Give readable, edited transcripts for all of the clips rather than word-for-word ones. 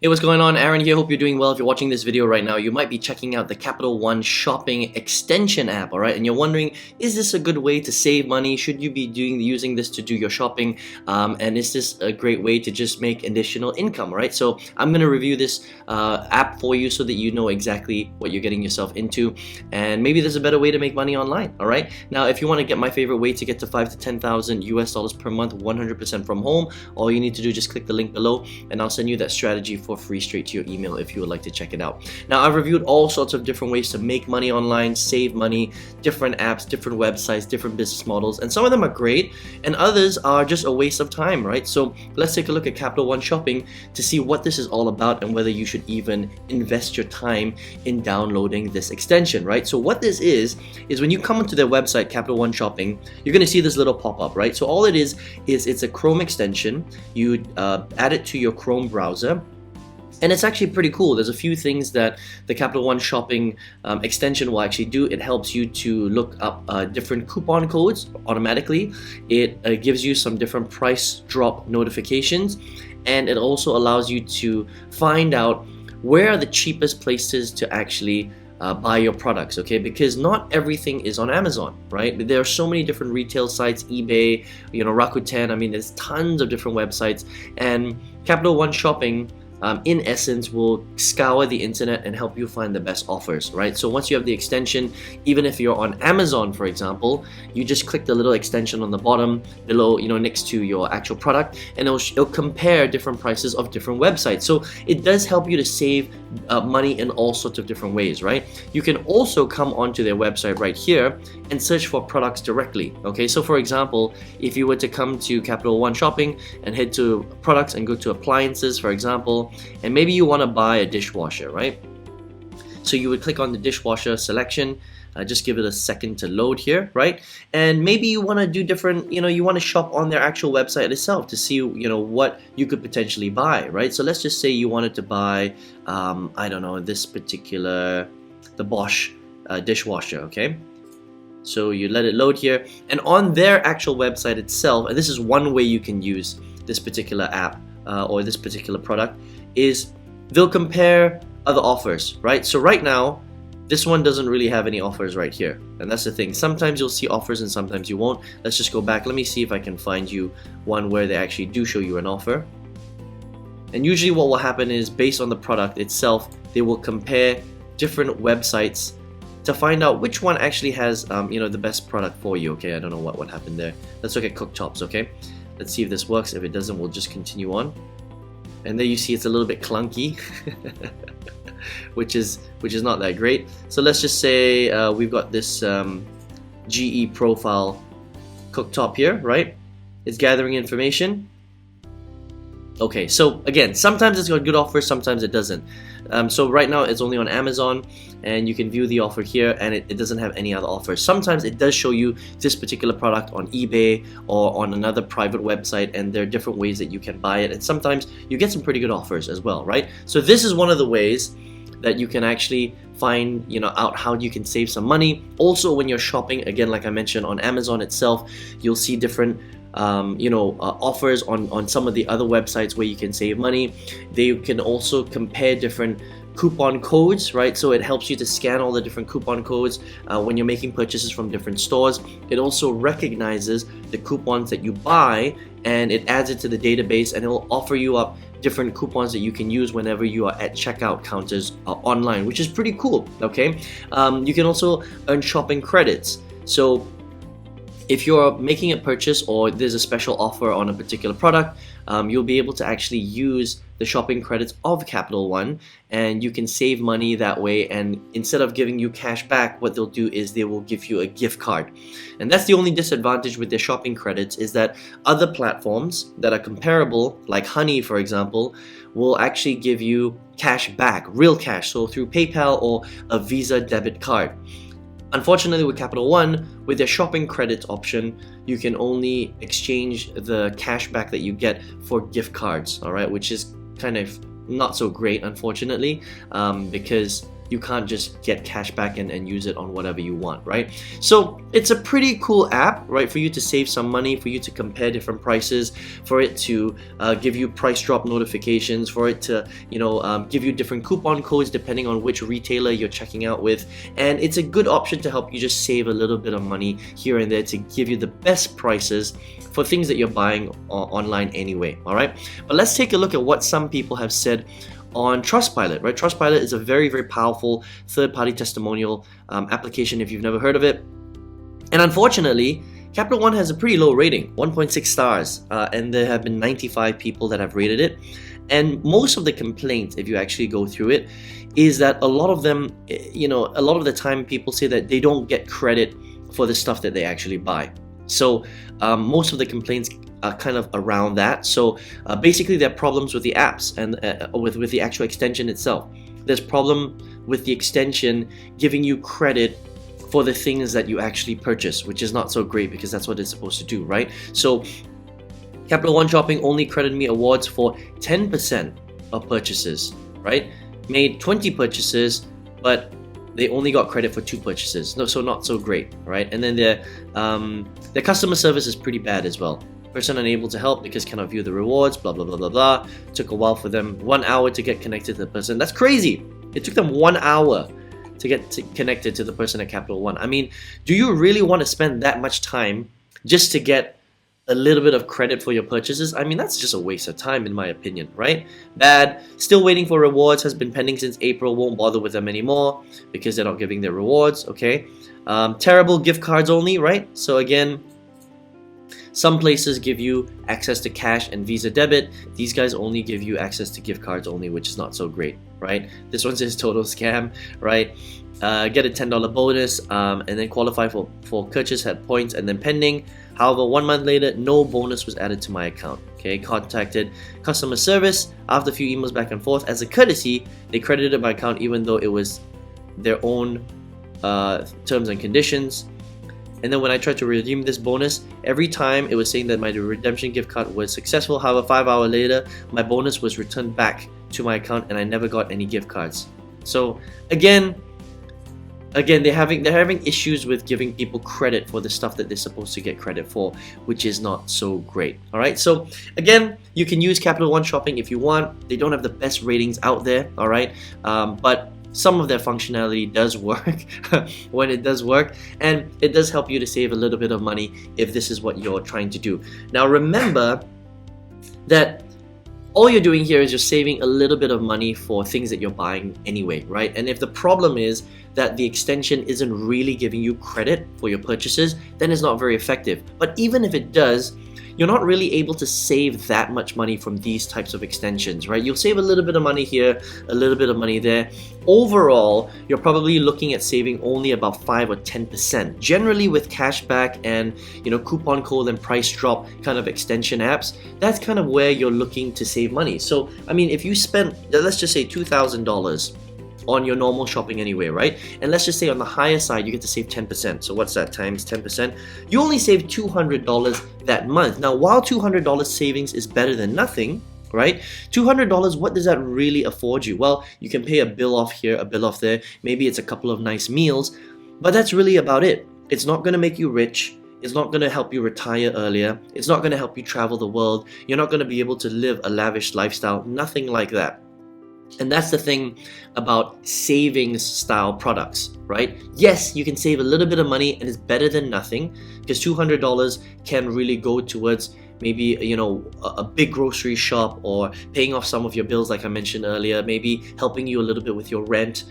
Hey, what's going on? Aaron here. Hope you're doing well. If you're watching this video right now, you might be checking out the Capital One shopping extension app, alright? And you're wondering, is this a good way to save money? Should you be using this to do your shopping? And is this a great way to just make additional income, right? So I'm going to review this app for you so that you know exactly what you're getting yourself into. And maybe there's a better way to make money online, alright? Now, if you want to get my favorite way to get to 5 to 10,000 US dollars per month, 100% from home, all you need to do is just click the link below and I'll send you that strategy for free straight to your email if you would like to check it out. Now, I've reviewed all sorts of different ways to make money online, save money, different apps, different websites, different business models, and some of them are great and others are just a waste of time, right? So let's take a look at Capital One Shopping to see what this is all about and whether you should even invest your time in downloading this extension, right? So what this is when you come onto their website, Capital One Shopping, you're going to see this little pop-up, right? So all it is it's a Chrome extension. You add it to your Chrome browser. And it's actually pretty cool. There's a few things that the Capital One Shopping extension will actually do. It helps you to look up different coupon codes automatically. It gives you some different price drop notifications. And it also allows you to find out where are the cheapest places to actually buy your products, okay? Because not everything is on Amazon, right? There are so many different retail sites, eBay, Rakuten. I mean, there's tons of different websites. And Capital One Shopping in essence will scour the internet and help you find the best offers, right? So once you have the extension, even if you're on Amazon, for example, you just click the little extension on the bottom below, next to your actual product, and it'll compare different prices of different websites. So it does help you to save money in all sorts of different ways, right? You can also come onto their website right here and search for products directly, okay? So for example, if you were to come to Capital One Shopping and head to products and go to appliances, for example, and maybe you want to buy a dishwasher, right? So you would click on the dishwasher selection, just give it a second to load here, right? And maybe you want to do different, you want to shop on their actual website itself to see, what you could potentially buy, right? So let's just say you wanted to buy, I don't know, this particular, the Bosch dishwasher, okay? So you let it load here, and on their actual website itself, and this is one way you can use this particular app or this particular product, is they'll compare other offers, right? So right now, this one doesn't really have any offers right here, and that's the thing. Sometimes you'll see offers and sometimes you won't. Let's just go back. Let me see if I can find you one where they actually do show you an offer. And usually what will happen is, based on the product itself, they will compare different websites to find out which one actually has the best product for you, okay? I don't know what happened there. Let's look at cooktops, okay? Let's see if this works. If it doesn't, we'll just continue on. And there you see it's a little bit clunky, which is not that great. So let's just say we've got this GE Profile cooktop here, right? It's gathering information. Okay, so again, sometimes it's got good offers, sometimes it doesn't. So right now it's only on Amazon, and you can view the offer here, and it doesn't have any other offers. Sometimes it does show you this particular product on eBay or on another private website, and there are different ways that you can buy it, and sometimes you get some pretty good offers as well, right? So this is one of the ways that you can actually find out how you can save some money. Also, when you're shopping, again, like I mentioned, on Amazon itself, you'll see different offers on some of the other websites where you can save money. They can also compare different coupon codes, right? So it helps you to scan all the different coupon codes when you're making purchases from different stores. It also recognizes the coupons that you buy and it adds it to the database, and it will offer you up different coupons that you can use whenever you are at checkout counters online, which is pretty cool, okay? You can also earn shopping credits. So if you're making a purchase or there's a special offer on a particular product, you'll be able to actually use the shopping credits of Capital One, and you can save money that way. And instead of giving you cash back, what they'll do is they will give you a gift card. And that's the only disadvantage with their shopping credits, is that other platforms that are comparable, like Honey, for example, will actually give you cash back, real cash, so through PayPal or a Visa debit card. Unfortunately, with Capital One, with their shopping credits option, you can only exchange the cash back that you get for gift cards, all right, which is kind of not so great, unfortunately, because you can't just get cash back and use it on whatever you want, right? So it's a pretty cool app, right, for you to save some money, for you to compare different prices, for it to give you price drop notifications, for it to, give you different coupon codes depending on which retailer you're checking out with. And it's a good option to help you just save a little bit of money here and there to give you the best prices for things that you're buying online anyway, all right? But let's take a look at what some people have said on Trustpilot, right? Trustpilot is a very, very powerful third-party testimonial application if you've never heard of it. And unfortunately, Capital One has a pretty low rating, 1.6 stars, and there have been 95 people that have rated it. And most of the complaints, if you actually go through it, is that a lot of them, a lot of the time people say that they don't get credit for the stuff that they actually buy. So most of the complaints are kind of around that. So basically there are problems with the apps and with the actual extension itself. There's problem with the extension giving you credit for the things that you actually purchase, which is not so great because that's what it's supposed to do, right? So Capital One Shopping only credited me awards for 10% of purchases, right? Made 20 purchases, but they only got credit for 2 purchases. No, so not so great, right? And then their customer service is pretty bad as well. Person unable to help because cannot view the rewards, blah, blah, blah, blah, blah. Took a while for them, 1 hour to get connected to the person. That's crazy. It took them 1 hour to get connected to the person at Capital One. I mean, do you really want to spend that much time just to get a little bit of credit for your purchases? I mean, that's just a waste of time in my opinion, right? Bad. Still waiting for rewards, has been pending since April, won't bother with them anymore because they're not giving their rewards, okay? Terrible, gift cards only, right? So again, some places give you access to cash and Visa debit. These guys only give you access to gift cards only, which is not so great, right? This one says total scam, right? Get a $10 bonus and then qualify for purchase at points and then pending. However, 1 month later, no bonus was added to my account. Okay, contacted customer service. After a few emails back and forth, as a courtesy, they credited my account even though it was their own terms and conditions. And then when I tried to redeem this bonus, every time it was saying that my redemption gift card was successful. However, 5 hours later, my bonus was returned back to my account and I never got any gift cards. So again, they're having issues with giving people credit for the stuff that they're supposed to get credit for, which is not so great. All right, so again, you can use Capital One Shopping if you want. They don't have the best ratings out there, all right, but some of their functionality does work when it does work, and it does help you to save a little bit of money if this is what you're trying to do. Now remember that all you're doing here is you're saving a little bit of money for things that you're buying anyway, right? And if the problem is that the extension isn't really giving you credit for your purchases, then it's not very effective. But even if it does, you're not really able to save that much money from these types of extensions, right? You'll save a little bit of money here, a little bit of money there. Overall, you're probably looking at saving only about 5 or 10%. Generally with cashback and coupon code and price drop kind of extension apps, that's kind of where you're looking to save money. So, I mean, if you spend, let's just say $2,000 on your normal shopping anyway, right? And let's just say on the higher side, you get to save 10%. So what's that times 10%? You only save $200 that month. Now, while $200 savings is better than nothing, right? $200, what does that really afford you? Well, you can pay a bill off here, a bill off there. Maybe it's a couple of nice meals, but that's really about it. It's not going to make you rich. It's not going to help you retire earlier. It's not going to help you travel the world. You're not going to be able to live a lavish lifestyle. Nothing like that. And that's the thing about savings style products, right? Yes, you can save a little bit of money and it's better than nothing because $200 can really go towards maybe, a big grocery shop or paying off some of your bills like I mentioned earlier, maybe helping you a little bit with your rent,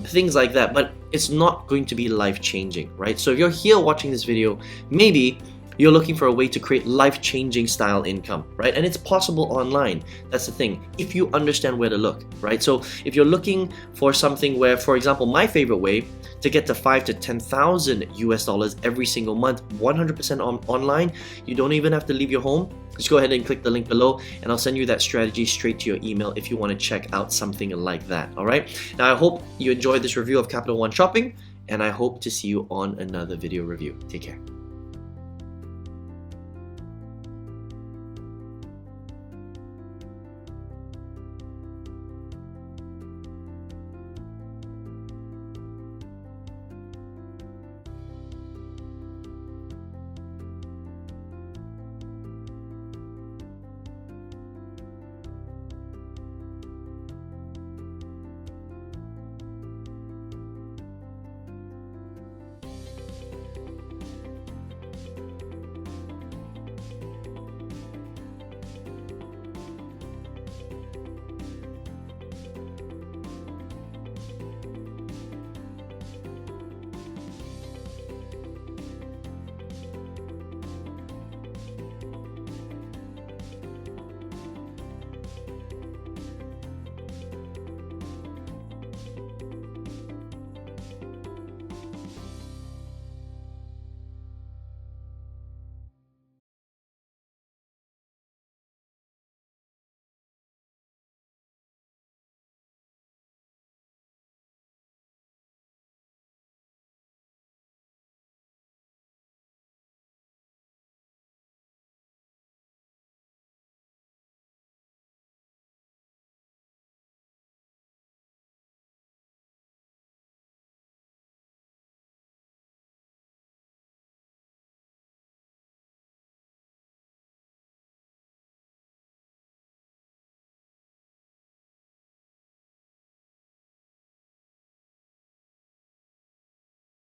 things like that. But it's not going to be life-changing, right? So if you're here watching this video, maybe you're looking for a way to create life-changing style income, right? And it's possible online. That's the thing, if you understand where to look, right? So if you're looking for something where, for example, my favorite way to get to $5,000 to $10,000 every single month, 100% online, you don't even have to leave your home. Just go ahead and click the link below and I'll send you that strategy straight to your email if you want to check out something like that, all right? Now, I hope you enjoyed this review of Capital One Shopping and I hope to see you on another video review. Take care.